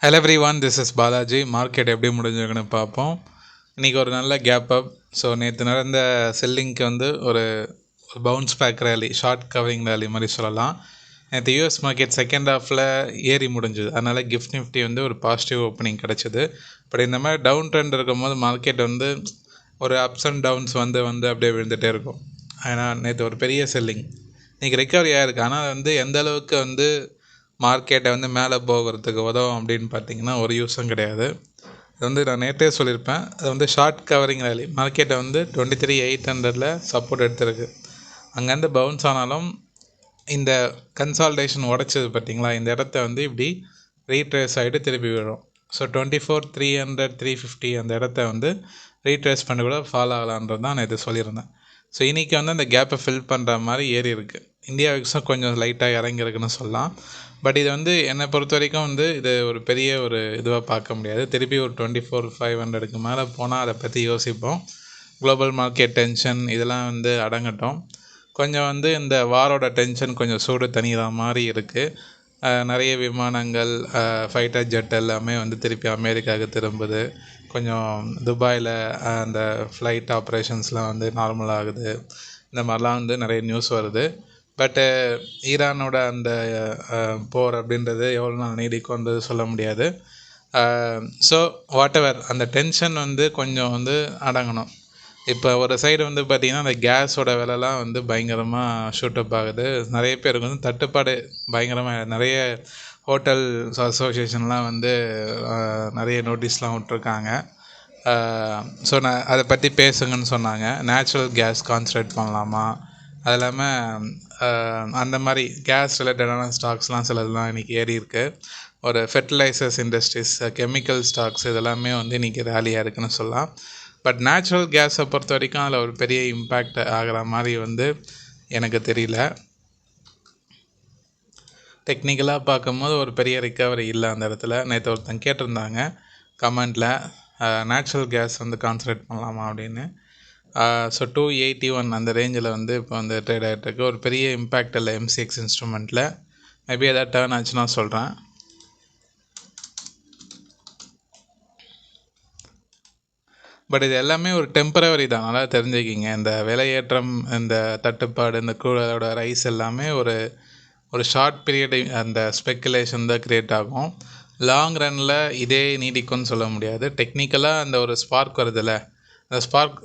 Hello every one, this is Balaji. Market எப்படி முடிஞ்சிருக்குன்னு பார்ப்போம். இன்றைக்கி ஒரு நல்ல கேப் அப். ஸோ நேற்று நடந்த செல்லிங்க்கு வந்து ஒரு bounce back rally, short covering rally மாதிரி சொல்லலாம். நேற்று யூஎஸ் மார்க்கெட் செகண்ட் ஹாஃபில் ஏறி முடிஞ்சுது. அதனால் கிஃப்ட் நிஃப்டி வந்து ஒரு பாசிட்டிவ் ஓப்பனிங் கிடச்சிது. பட் இந்த மாதிரி டவுன் ட்ரெண்ட் இருக்கும்போது மார்க்கெட் வந்து ஒரு அப்ஸ் அண்ட் டவுன்ஸ் வந்து வந்து அப்படியே விழுந்துகிட்டே இருக்கும். ஏன்னா நேற்று ஒரு பெரிய செல்லிங், இன்றைக்கி ரெக்கவரி ஆகிருக்கு. ஆனால் வந்து எந்த அளவுக்கு வந்து மார்க்கெட்டை வந்து மேலே போகிறதுக்கு உதவும் அப்படின்னு பார்த்தீங்கன்னா ஒரு யூஸும் கிடையாது. இது வந்து நான் நேற்றே சொல்லியிருப்பேன். அது வந்து ஷார்ட் கவரிங் ரேலி. மார்க்கெட்டை வந்து 23,800 சப்போர்ட் எடுத்திருக்கு. அங்கேருந்து பவுன்ஸ் ஆனாலும் இந்த கன்சால்டேஷன் உடச்சது பார்த்தீங்களா, இந்த இடத்த வந்து இப்படி ரீட்ரேஸ் ஆகிட்டு திருப்பி விடும். ஸோ 24,300 350 அந்த இடத்த வந்து ரீட்ரேஸ் பண்ணி கூட ஃபாலோ ஆகலான்றது தான் நான் இது சொல்லியிருந்தேன். ஸோ இன்றைக்கி வந்து அந்த கேப்பை ஃபில் பண்ணுற மாதிரி ஏறி இருக்குது. இந்தியா விக்ஸும் கொஞ்சம் லைட்டாக இறங்கியிருக்குன்னு சொல்லலாம். பட் இது வந்து என்னை பொறுத்த வரைக்கும் வந்து இது ஒரு பெரிய ஒரு இதுவாக பார்க்க முடியாது. திருப்பி ஒரு 24,500க்கு மேலே போனால் அதை பற்றி யோசிப்போம். குளோபல் மார்க்கெட் டென்ஷன் இதெல்லாம் வந்து அடங்கட்டும். கொஞ்சம் வந்து இந்த வாரோட டென்ஷன் கொஞ்சம் சூடு தணிகிற மாதிரி இருக்குது. நிறைய விமானங்கள், ஃபைட்டர் ஜெட் எல்லாமே வந்து திருப்பி அமெரிக்காவுக்கு திரும்புது. கொஞ்சம் துபாயில் அந்த ஃப்ளைட் ஆப்ரேஷன்ஸ்லாம் வந்து நார்மல் ஆகுது. இந்த மாதிரிலாம் வந்து நிறைய நியூஸ் வருது. பட்டு ஈரானோட அந்த போர் அப்படின்றது எவ்வளோ நாள் நீடிக்கும்ன்றது சொல்ல முடியாது. ஸோ வாட்டெவர், அந்த டென்ஷன் வந்து கொஞ்சம் வந்து அடங்கணும். இப்போ ஒரு சைடு வந்து பார்த்திங்கன்னா அந்த கேஸோட விலைலாம் வந்து பயங்கரமாக ஷூட்டப் ஆகுது. நிறைய பேருக்கு வந்து தட்டுப்பாடு பயங்கரமாக, நிறைய ஹோட்டல்ஸ் அசோசியேஷன்லாம் வந்து நிறைய நோட்டீஸ்லாம் விட்ருக்காங்க. ஸோ நான் அதை பற்றி பேசுங்கன்னு சொன்னாங்க. நேச்சுரல் கேஸ் கான்சன்ட்ரேட் பண்ணலாமா, அது இல்லாமல் அந்த மாதிரி கேஸ் ரிலேட்டடான ஸ்டாக்ஸ்லாம் சிலதுலாம் இன்றைக்கி ஏறி இருக்குது. ஒரு ஃபெர்டிலைசர்ஸ் இண்டஸ்ட்ரீஸ், கெமிக்கல் ஸ்டாக்ஸ் இதெல்லாமே வந்து இன்றைக்கி ரேலியாக இருக்குதுன்னு சொல்லலாம். பட் நேச்சுரல் கேஸை பொறுத்த வரைக்கும் அதில் ஒரு பெரிய இம்பேக்ட் ஆகிற மாதிரி வந்து எனக்கு தெரியல. டெக்னிக்கலாக பார்க்கும்போது ஒரு பெரிய ரிக்கவரி இல்லை அந்த இடத்துல. நேற்று ஒருத்தன் கேட்டிருந்தாங்க கமெண்ட்டில், நேச்சுரல் கேஸ் வந்து கான்சன்ட்ரேட் பண்ணலாமா அப்படின்னு. ஸோ 281 அந்த ரேஞ்சில் வந்து இப்போ வந்து ட்ரேட் ஆகிட்டுருக்கு. ஒரு பெரிய இம்பேக்ட் இல்லை எம்சிஎக்ஸ் இன்ஸ்ட்ருமெண்ட்டில். மேபி எதாவது டர்ன் ஆச்சுன்னா சொல்கிறேன். பட் இது எல்லாமே ஒரு டெம்பரவரி தான், நல்லா தெரிஞ்சுக்கிங்க. இந்த விலையேற்றம், இந்த தட்டுப்பாடு, இந்த கூழோட ரைஸ் எல்லாமே ஒரு ஒரு ஷார்ட் பீரியட் அந்த ஸ்பெக்குலேஷன் தான் க்ரியேட் ஆகும். லாங் ரனில் இதே நீடிக்கும்னு சொல்ல முடியாது. டெக்னிக்கலாக அந்த ஒரு ஸ்பார்க் வருதில்ல, அந்த ஸ்பார்க்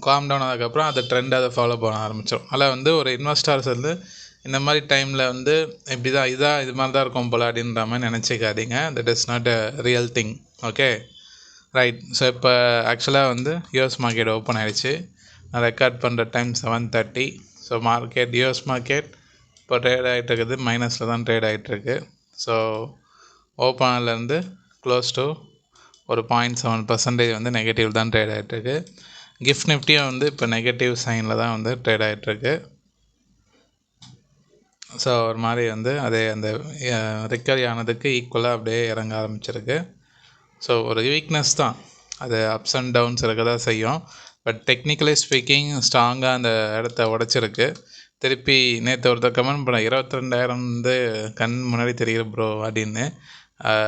காம் டவுன் ஆனதுக்கப்புறம் அந்த ட்ரெண்ட் அதை ஃபாலோ பண்ண ஆரம்பித்தோம். அதில் வந்து ஒரு இன்வெஸ்டர்ஸ் வந்து இந்த மாதிரி டைமில் வந்து இப்படி தான் இது மாதிரி தான் இருக்கும் போல அப்படின்ற மாதிரி நினச்சிக்காதீங்க. That is not a real thing. Okay right. So இப்போ ஆக்சுவலாக வந்து யூஎஸ் மார்க்கெட் ஓப்பன் ஆகிடுச்சு. நான் ரெக்கார்ட் பண்ணுற time 7:30. So market, US market இப்போ ட்ரேட் ஆகிட்டு இருக்குது, மைனஸில் தான் ட்ரேட் ஆகிட்டுருக்கு. ஸோ ஓப்பனிலேருந்து க்ளோஸ் டு ஒரு 0.7% வந்து நெகட்டிவ் தான் ட்ரேட் ஆகிட்டுருக்கு. கிஃப்ட் நிஃப்டியும் வந்து இப்போ நெகட்டிவ் சைனில் தான் வந்து ட்ரேட் ஆகிட்டுருக்கு. ஸோ ஒரு மாதிரி வந்து அதே அந்த ரிக்கவரி ஆனதுக்கு ஈக்குவலாக அப்படியே இறங்க ஆரம்பிச்சிருக்கு. ஸோ ஒரு வீக்னஸ் தான், அது அப்ஸ் அண்ட் டவுன்ஸ் இருக்க தான் செய்யும். பட் டெக்னிக்கலி ஸ்பீக்கிங் ஸ்ட்ராங்காக அந்த இடத்த உடச்சிருக்கு. திருப்பி நேற்று ஒருத்தர் கமெண்ட் பண்ண 22,000 வந்து கண் முன்னாடி தெரியுற ப்ரோ அப்படின்னு.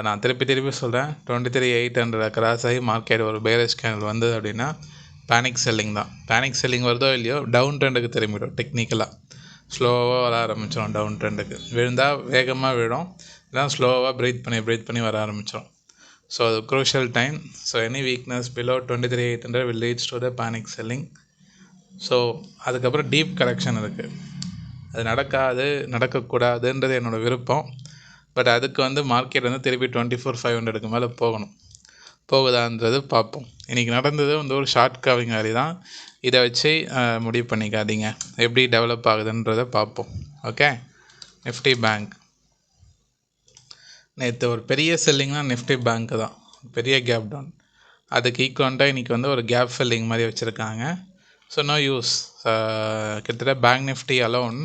நான் திருப்பி சொல்கிறேன், 23,800 கிராஸ் ஆகி மார்க்கெட் ஒரு பேரிஷ் கேண்டில் வந்தது அப்படின்னா பேனிக் செல்லிங் தான். பேனிக் செல்லிங் வருதோ இல்லையோ டவுன் ட்ரெண்டுக்கு திரும்பிடும். டெக்னிக்கலாக ஸ்லோவாக வர ஆரம்பிச்சிடும். டவுன் ட்ரெண்டுக்கு விழுந்தால் வேகமாக விழும், இல்லைனா ஸ்லோவாக ப்ரீத் பண்ணி வர ஆரம்பிச்சிடும். ஸோ அது crucial time. So any weakness below 23,800 will leads to the panic selling. So அதுக்கப்புறம் டீப் கரெக்ஷன் இருக்குது. அது நடக்கக்கூடாதுன்றது என்னோடய விருப்பம். பட் அதுக்கு வந்து மார்க்கெட் வந்து திருப்பி 24,500க்கு மேலே போகுதான்றது பார்ப்போம். இன்றைக்கி நடந்தது வந்து ஒரு ஷார்ட் கவரிங் ரேலி தான். இதை வச்சு முடிவு பண்ணிக்காதீங்க, எப்படி டெவலப் ஆகுதுன்றதை பார்ப்போம். ஓகே. நிஃப்டி பேங்க் நேற்று ஒரு பெரிய செல்லிங்னா நிஃப்டி பேங்க்கு தான், பெரிய கேப் டவுன். அதுக்கு ஈக்குவலாக இன்றைக்கி வந்து ஒரு கேப் ஃபில்லிங் மாதிரி வச்சுருக்காங்க. So no use. கிட்டத்தட்ட பேங்க் நிஃப்டி அலோன்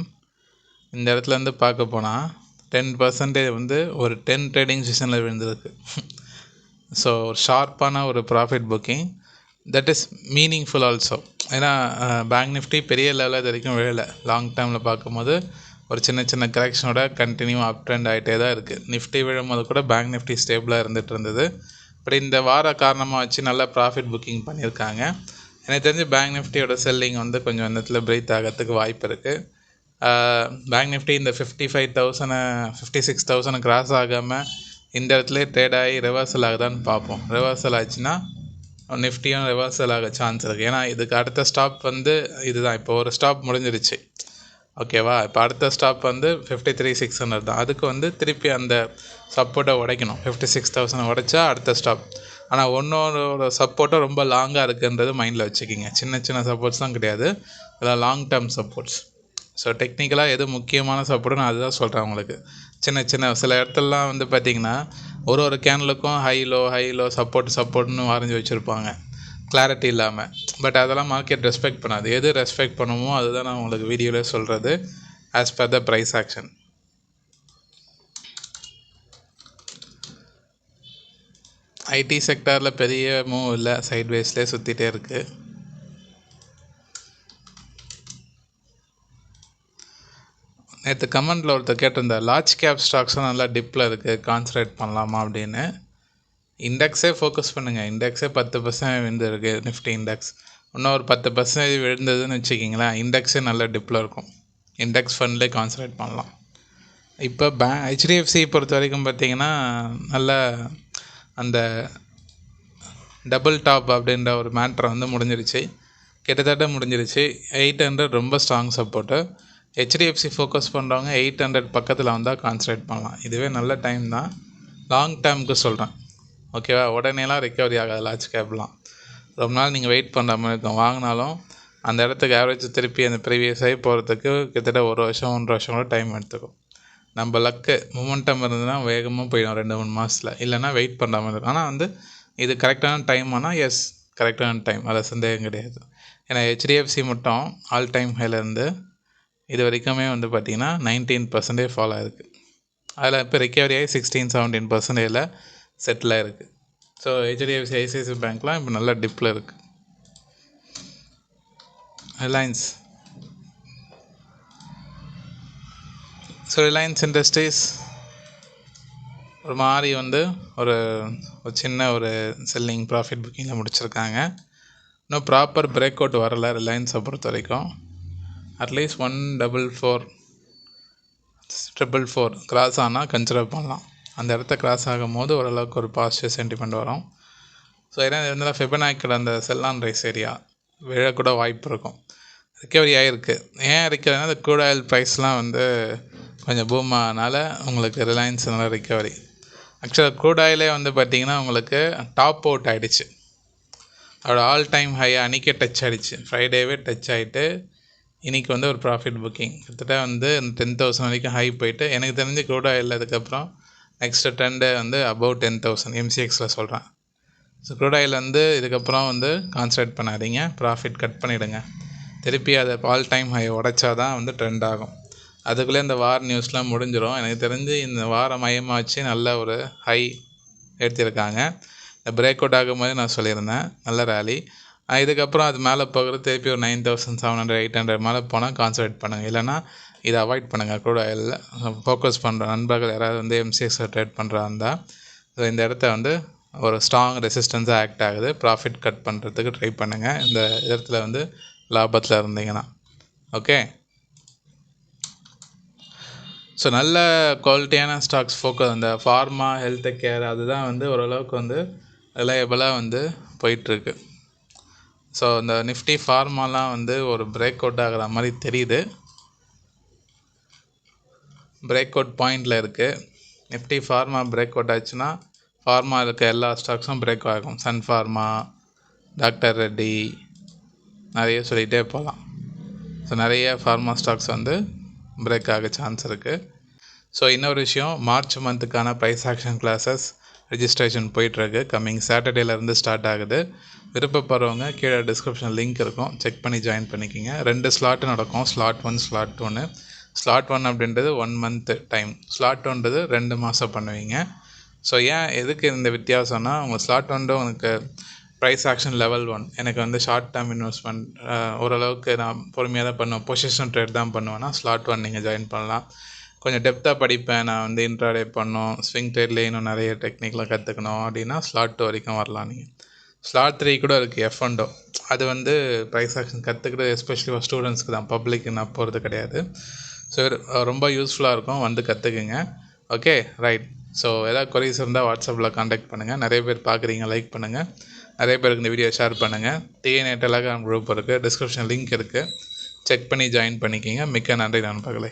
இந்த இடத்துலேருந்து பார்க்க போனால் 10% வந்து ஒரு 10 ட்ரேடிங் செஷனில் விழுந்திருக்கு. ஸோ ஒரு ஷார்ப்பான ஒரு profit booking, that is meaningful also. ஏன்னா பேங்க் நிஃப்டி பெரிய லெவலில் இது வரைக்கும் விழலை. லாங் டேர்மில் பார்க்கும்போது ஒரு சின்ன சின்ன கரெக்ஷனோட கண்டினியூ அப் ட்ரெண்ட் ஆகிட்டே தான் இருக்குது. நிஃப்டி விழும்போது கூட பேங்க் நிஃப்டி ஸ்டேபிளாக இருந்துகிட்டு இருந்தது. இப்படி இந்த வார காரணமாக வச்சு நல்லா ப்ராஃபிட் புக்கிங் பண்ணியிருக்காங்க. எனக்கு தெரிஞ்சு பேங்க் நிஃப்டியோட செல்லிங் வந்து கொஞ்சம் இடத்துல பிரேக் ஆகிறதுக்கு வாய்ப்பு இருக்குது. பேங்க் நிஃப்டி இந்த 55,000 56,000 கிராஸ் ஆகாமல் இந்த இடத்துல ட்ரேட் ஆகி ரிவர்சல் ஆகுதான்னு பார்ப்போம். ரிவர்சல் ஆச்சுன்னா நிஃப்டியும் ரிவர்சல் ஆக சான்ஸ் இருக்குது. ஏன்னா இதுக்கு அடுத்த ஸ்டாப் வந்து இதுதான். இப்போ ஒரு ஸ்டாப் முடிஞ்சிருச்சு, ஓகேவா? இப்போ அடுத்த ஸ்டாப் வந்து 53,600 தான். அதுக்கு வந்து திருப்பி அந்த சப்போர்ட்டை உடைக்கணும். 56,000 உடைச்சா அடுத்த ஸ்டாப். ஆனால் ஒன்றோட சப்போர்ட்டும் ரொம்ப லாங்காக இருக்குன்றது மைண்டில் வச்சுக்கிங்க. சின்ன சின்ன சப்போர்ட்ஸ் தான் கிடையாது, இதெல்லாம் லாங் டேர்ம் சப்போர்ட்ஸ். ஸோ டெக்னிக்கலாக எது முக்கியமான சப்போர்ட்டு நான் அதுதான் சொல்கிறேன் உங்களுக்கு. சின்ன சில இடத்துலலாம் வந்து பார்த்திங்கன்னா ஒரு கேனலுக்கும் ஹை லோ சப்போர்ட்னு வரைஞ்சி வச்சுருப்பாங்க, கிளாரிட்டி இல்லாமல். பட் அதெல்லாம் மார்க்கெட் ரெஸ்பெக்ட் பண்ணாது. எது ரெஸ்பெக்ட் பண்ணுமோ அதுதான் நான் உங்களுக்கு வீடியோவில் சொல்கிறது, as per the price action. IT செக்டாரில் பெரிய மூவ் இல்லை, சைட்வேஸ்லேயே சுற்றிட்டே இருக்குது. நேற்று கமெண்டில் ஒருத்தர் கேட்டிருந்தார், லார்ஜ் கேப் ஸ்டாக்ஸும் நல்லா டிப்பில் இருக்குது, கான்சன்ட்ரேட் பண்ணலாமா அப்படின்னு. இண்டெக்ஸே ஃபோக்கஸ் பண்ணுங்கள். இண்டெக்ஸே 10% விழுந்துருக்கு, நிஃப்டி இண்டெக்ஸ். இன்னும் ஒரு 10% விழுந்ததுன்னு வச்சுக்கிங்களேன், இண்டெக்ஸே நல்ல டிப்பில் இருக்கும். இண்டெக்ஸ் ஃபண்ட்லேயே கான்சன்ட்ரேட் பண்ணலாம். இப்போ ஹெச்டிஎஃப்சி பொறுத்த வரைக்கும் பார்த்திங்கன்னா நல்ல அந்த டபுள் டாப் அப்படின்ற ஒரு மேட்ரை வந்து முடிஞ்சிருச்சு, கிட்டத்தட்ட முடிஞ்சிருச்சு. 800 ரொம்ப ஸ்ட்ராங் சப்போர்ட்டு. ஹெச்டிஎஃப்சி ஃபோக்கஸ் பண்ணுறவங்க 800 பக்கத்தில் வந்தால் கான்சன்ட்ரேட் பண்ணலாம். இதுவே நல்ல டைம் தான், லாங் டேர்முக்கு சொல்கிறேன், ஓகேவா? உடனேலாம் ரெக்கவரி ஆகாது லார்ஜ் கேப்லாம். ரொம்ப நாள் நீங்கள் வெயிட் பண்ணுற மாதிரி இருக்கும். வாங்கினாலும் அந்த இடத்துக்கு ஆவரேஜ் திருப்பி அந்த ப்ரீவியஸ் ஆகி போகிறதுக்கு கிட்டத்தட்ட 1 வருஷம் 1.5 வருஷம் கூட டைம் எடுத்துக்கும். நம்ம லக்கு மொமெண்டம் இருந்ததுன்னா வேகமாக போயிடும் 2-3 மாதத்தில். இல்லைனா வெயிட் பண்ணுற மாதிரி இருக்கும். ஆனால் வந்து இது கரெக்டான டைம். ஆனால் எஸ், கரெக்டான டைம், அதில் சந்தேகம் கிடையாது. ஏன்னா ஹெச்டிஎஃப்சி மட்டும் ஆல் டைம் ஹைலேருந்து இது வரைக்குமே வந்து பார்த்திங்கன்னா 19% ஃபால் ஆகிருக்கு. அதில் இப்போ ரெக்கவரி ஆகி 16-17% செட்டில் ஆகிருக்கு. ஸோ ஹெச்டிஎஃப்சி ஐசிஐசிஐ பேங்க்லாம் இப்போ நல்லா டிப்பில் இருக்குது. ரிலையன்ஸ் இண்டஸ்ட்ரீஸ் ஒரு மாதிரி வந்து ஒரு சின்ன ஒரு செல்லிங் ப்ராஃபிட் புக்கிங்கில் முடிச்சிருக்காங்க. இன்னும் ப்ராப்பர் பிரேக் அவுட் வரலை ரிலையன்ஸை பொறுத்த வரைக்கும். அட்லீஸ்ட் 144 கிராஸ் ஆனால் கன்சிடர் பண்ணலாம். அந்த இடத்த கிராஸ் ஆகும் போது ஓரளவுக்கு ஒரு பாசிட்டிவ் சென்டிமெண்ட் வரும். ஸோ ஏன்னா இருந்தாலும் ஃபெபனாக்கோட அந்த செல்லான் ரைஸ் ஏரியா விழக்கூட வாய்ப்பு இருக்கும். ரிக்கவரி ஆகிருக்கு. ஏன் இருக்கிறதுனா அந்த க்ரூட் ஆயில் ப்ரைஸ்லாம் வந்து கொஞ்சம் பூம் ஆனதுனால உங்களுக்கு ரிலையன்ஸ் நல்லா ரிக்கவரி. ஆக்சுவலாக க்ரூட் ஆயிலே வந்து பார்த்திங்கன்னா உங்களுக்கு டாப் அவுட் ஆகிடுச்சு. அதோட ஆல் டைம் ஹை அன்றைக்கே டச் ஆகிடுச்சு. ஃப்ரைடேவே டச் ஆகிட்டு இன்றைக்கி வந்து ஒரு ப்ராஃபிட் புக்கிங் கிட்டத்தட்ட வந்து 10,000 வரைக்கும் ஹை போயிட்டு, எனக்கு தெரிஞ்சு க்ரூட் ஆயில் அதுக்கப்புறம் நெக்ஸ்ட்டு ட்ரெண்டு வந்து அபவ் 10,000 எம்சிஎக்ஸில் சொல்கிறேன். ஸோ க்ரூட் ஆயில் வந்து இதுக்கப்புறம் வந்து கான்சன்ட்ரேட் பண்ணாதீங்க, ப்ராஃபிட் கட் பண்ணிவிடுங்க. திருப்பி அதை ஆல் டைம் ஹை உடைச்சா தான் வந்து ட்ரெண்ட் ஆகும். அதுக்குள்ளே இந்த வார் நியூஸ்லாம் முடிஞ்சிடும். எனக்கு தெரிஞ்சு இந்த வாரம் மையமாக வச்சு நல்ல ஒரு ஹை எடுத்திருக்காங்க. இந்த பிரேக் அவுட் ஆகும்போது நான் சொல்லியிருந்தேன் நல்ல ரேலி. இதுக்கப்புறம் அது மேலே போகிறது திருப்பி ஒரு 9,700 800 மேலே போனால் கான்சன்ட்ரேட் பண்ணுங்கள். இல்லைனா இதை அவாய்ட் பண்ணுங்கள். க்ரூட் ஆயிலில் ஃபோக்கஸ் பண்ணுற நண்பர்கள் யாராவது வந்து எம்சிஎக்ஸை ட்ரேட் பண்ணுறா இருந்தால் ஸோ இந்த இடத்த வந்து ஒரு ஸ்ட்ராங் ரெசிஸ்டன்ஸாக ஆக்ட் ஆகுது. ப்ராஃபிட் கட் பண்ணுறதுக்கு ட்ரை பண்ணுங்கள் இந்த இடத்துல வந்து லாபத்தில் இருந்தீங்கன்னா. ஓகே, ஸோ நல்ல குவாலிட்டியான ஸ்டாக்ஸ் ஃபோக்கஸ் அந்த ஃபார்மா ஹெல்த் கேர் அதுதான் வந்து ஓரளவுக்கு வந்து ரிலையபிளாக வந்து போயிட்டுருக்கு. ஸோ இந்த நிஃப்டி ஃபார்மாலாம் வந்து ஒரு பிரேக் அவுட் ஆகிற மாதிரி தெரியுது. பிரேக் அவுட் பாயிண்டில் இருக்குது. நிஃப்டி ஃபார்மா பிரேக் அவுட் ஆச்சுன்னா ஃபார்மா இருக்க எல்லா ஸ்டாக்ஸும் பிரேக் ஆகும். சன் ஃபார்மா, டாக்டர் ரெட்டி, நிறைய சொல்லிகிட்டே போகலாம். ஸோ நிறைய ஃபார்மா ஸ்டாக்ஸ் வந்து பிரேக் ஆக சான்ஸ் இருக்குது. ஸோ இன்னொரு விஷயம், மார்ச் மந்த்துக்கான ப்ரைஸ் ஆக்ஷன் கிளாஸஸ் ரெஜிஸ்ட்ரேஷன் போயிட்டுருக்கு. கம்மிங் சாட்டர்டேலேருந்து ஸ்டார்ட் ஆகுது. விருப்பப்படுறவங்க கீழே டிஸ்கிரிப்ஷன் லிங்க் இருக்கும், செக் பண்ணி ஜாயின் பண்ணிக்கிங்க. 2 ஸ்லாட்டு நடக்கும், ஸ்லாட் 1 ஸ்லாட் 2. ஸ்லாட் 1 அப்படின்றது 1 மந்த்து டைம், ஸ்லாட் 2ன்றது 2 மாதம் பண்ணுவீங்க. ஸோ ஏன் எதுக்கு இந்த வித்தியாசம்னா, உங்கள் ஸ்லாட் 1 உனக்கு ப்ரைஸ் ஆக்ஷன் லெவல் 1. எனக்கு வந்து ஷார்ட் டேர்ம் இன்வெஸ்ட்மெண்ட் ஓரளவுக்கு நான் பொறுமையாக தான் பண்ணுவேன், பொசிஷன் ட்ரேட் தான் பண்ணுவேன்னா ஸ்லாட் 1 நீங்கள் ஜாயின் பண்ணலாம். கொஞ்சம் டெப்த்தாக படிப்பேன், நான் வந்து இன்ட்ராடே பண்ணணும், ஸ்விங் ட்ரேட்லேயே இன்னும் நிறைய டெக்னிக்லாம் கற்றுக்கணும் அப்படின்னா ஸ்லாட் 2 வரைக்கும் வரலாம் நீங்கள். ஸ்லாட் 3 கூட இருக்குது, F&O. அது வந்து ப்ரைஸ் ஆக்ஷன் கற்றுக்கிட்டு எஸ்பெஷலி ஃபார் ஸ்டூடெண்ட்ஸ்க்கு தான், பப்ளிக்கு நான் போகிறது கிடையாது. ஸோ ரொம்ப யூஸ்ஃபுல்லாக இருக்கும், வந்து கற்றுக்குங்க. Okay right. ஸோ ஏதாவது கொரிஸ் இருந்தால் வாட்ஸ்அப்பில் காண்டாக்ட் பண்ணுங்கள். நிறைய பேர் பார்க்குறீங்க, லைக் பண்ணுங்கள். நிறைய பேருக்கு இந்த வீடியோ ஷேர் பண்ணுங்கள். டிஎன்ஏ டெலகிராம் குரூப் இருக்குது, டிஸ்கிரிப்ஷன் லிங்க் இருக்குது, செக் பண்ணி ஜாயின் பண்ணிக்கிங்க. மிக்க நன்றி நண்பர்களே.